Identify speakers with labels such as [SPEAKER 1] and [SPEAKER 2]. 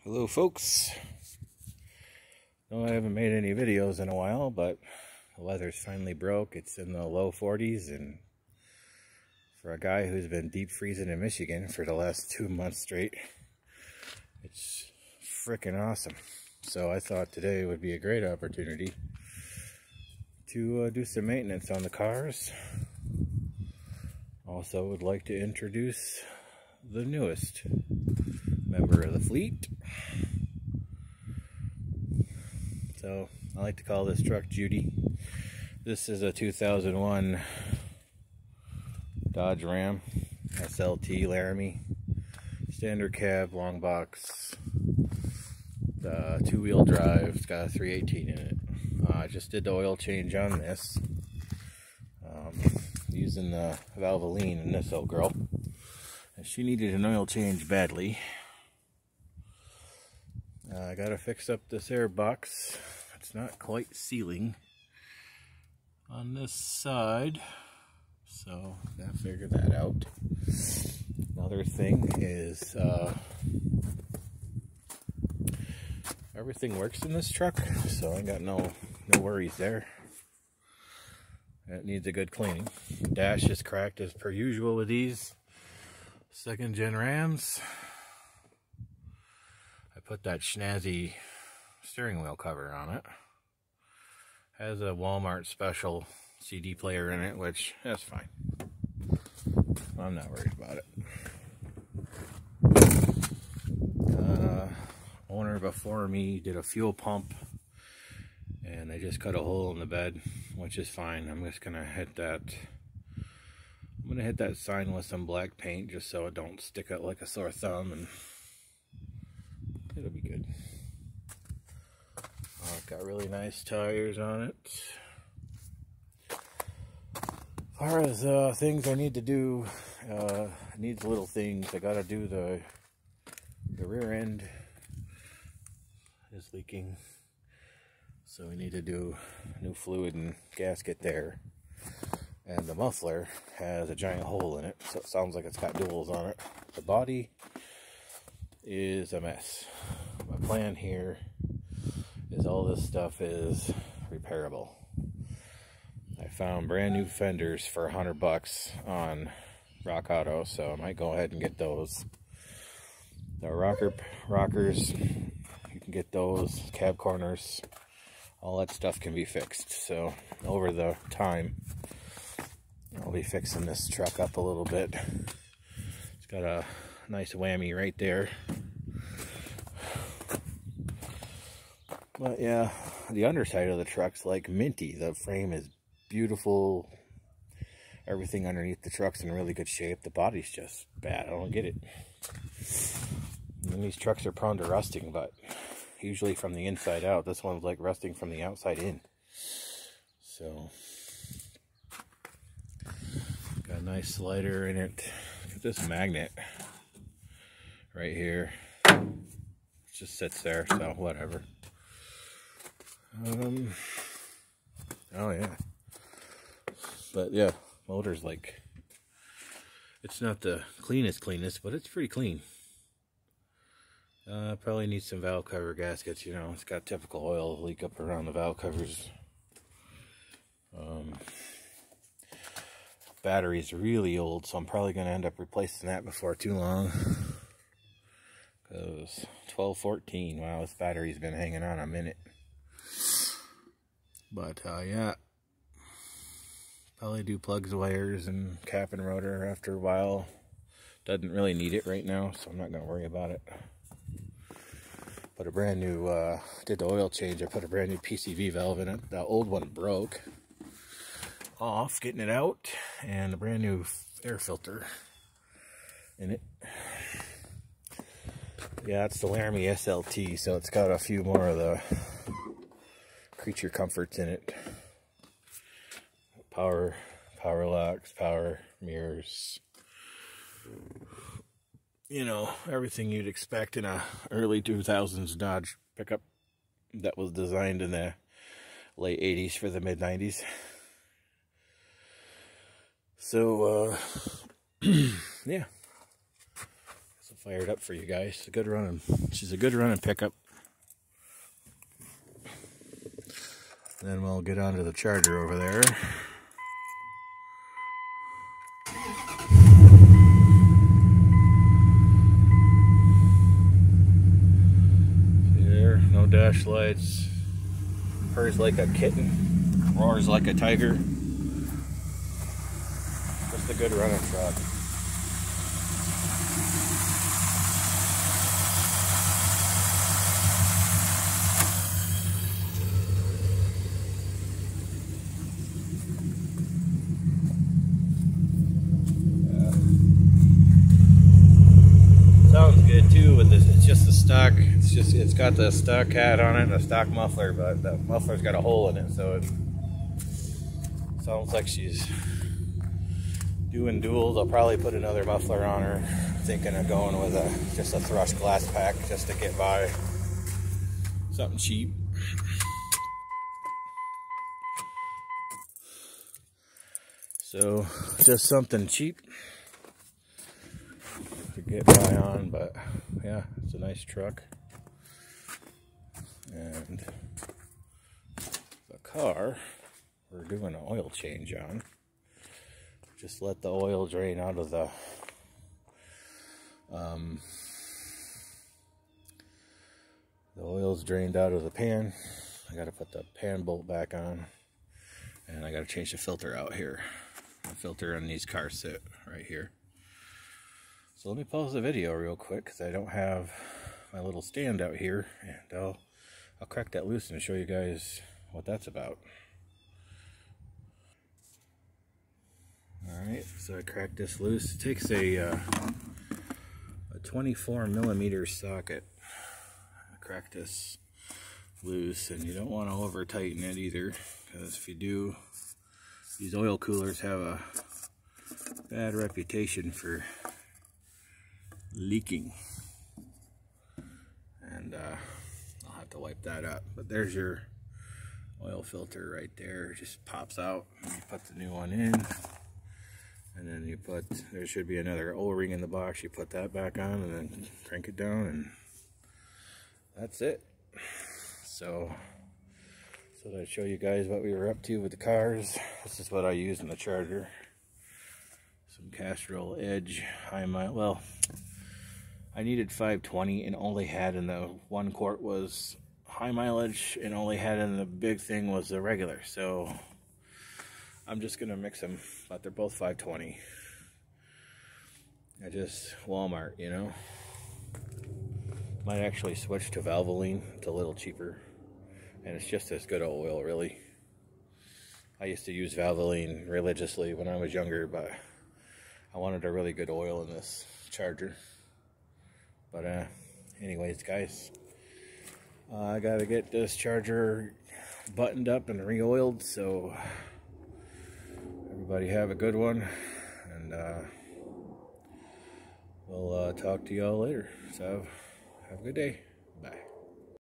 [SPEAKER 1] Hello folks. No, I haven't made any videos in a while, but the weather's finally broke. It's in the low 40s, and for a guy who's been deep freezing in Michigan for the last 2 months straight, it's freaking awesome. So I thought today would be a great opportunity to do some maintenance on the cars. Also would like to introduce the newest member of the fleet. So I like to call this truck Judy. This is a 2001 Dodge Ram SLT Laramie, standard cab, long box, two-wheel drive. It's got a 318 in it. I just did the oil change on this, using the Valvoline in this old girl, and she needed an oil change badly. I gotta fix up this air box. It's not quite sealing on this side, so gotta figure that out. Another thing is everything works in this truck, so I got no worries there. It needs a good cleaning. Dash is cracked as per usual with these second gen Rams. I put that snazzy steering wheel cover on it. Has a Walmart special CD player in it, which that's fine. I'm not worried about it. Owner before me did a fuel pump, and they just cut a hole in the bed, which is fine. I'm just gonna hit that. I'm gonna hit that sign with some black paint just so it don't stick out like a sore thumb, and it'll be good. It's got really nice tires on it. As far as things I need to do, it needs little things. I gotta do the rear end is leaking, so we need to do new fluid and gasket there. And the muffler has a giant hole in it, so it sounds like it's got duals on it. The body is a mess. My plan here is all this stuff is repairable. I found brand new fenders for $100 on Rock Auto, so I might go ahead and get those. The rockers, you can get those. Cab corners, all that stuff can be fixed. So over the time, I'll be fixing this truck up a little bit. It's got a nice whammy right there. But yeah, the underside of the truck's like minty. The frame is beautiful. Everything underneath the truck's in really good shape. The body's just bad. I don't get it. And these trucks are prone to rusting, but usually from the inside out. This one's like rusting from the outside in. So, got a nice slider in it. Look at this magnet right here. It just sits there, so whatever. Oh yeah. But yeah, motor's like, it's not the cleanest, but it's pretty clean. Probably needs some valve cover gaskets, you know. It's got typical oil leak up around the valve covers. Battery's really old, so I'm probably going to end up replacing that before too long. Because 1214, wow, this battery's been hanging on a minute. But yeah, probably do plugs, wires, and cap and rotor after a while. Doesn't really need it right now, so I'm not going to worry about it. Put a brand new, did the oil change. I put a brand new PCV valve in it. The old one broke off, getting it out, and a brand new air filter in it. Yeah, it's the Laramie SLT, so it's got a few more of the creature comforts in it. Power locks, power mirrors. You know, everything you'd expect in a early 2000s Dodge pickup that was designed in the late 80s for the mid 90s. So, yeah. So if fire it up for you guys. It's a good running. She's a good running pickup. Then we'll get onto the Charger over there. There, no dash lights. Purrs like a kitten, roars like a tiger. Just a good running truck. Sounds good too with this. It's just the stock. It's got the stock hat on it and a stock muffler, but the muffler's got a hole in it, so it sounds like she's doing duals. I'll probably put another muffler on her. Thinking of going with just a Thrush glass pack just to get by. Something cheap. So just something cheap to get by on, but yeah, it's a nice truck. And the car we're doing an oil change on. Just let the oil drain out of the oil's drained out of the pan. I gotta put the pan bolt back on, and I gotta change the filter out here. The filter on these cars sit right here. So let me pause the video real quick because I don't have my little stand out here, and I'll crack that loose and show you guys what that's about. Alright, so I cracked this loose. It takes a 24 millimeter socket. I cracked this loose, and you don't want to over tighten it either, because if you do, these oil coolers have a bad reputation for leaking. And I'll have to wipe that up. But there's your oil filter right there. It just pops out, and you put the new one in. And then you put, there should be another O-ring in the box. You put that back on and then crank it down, and that's it. So I'd show you guys what we were up to with the cars. This is what I use in the Charger. Some Castrol Edge high mile. Well, I needed 520 and only had in the 1 quart was high mileage, and only had in the big thing was the regular. So I'm just gonna mix them, but they're both 520. I just Walmart, you know. Might actually switch to Valvoline. It's a little cheaper, and it's just as good a oil, really. I used to use Valvoline religiously when I was younger, but I wanted a really good oil in this Charger. But anyways, guys, I gotta get this Charger buttoned up and re-oiled. So everybody have a good one, and we'll talk to y'all later. So have a good day.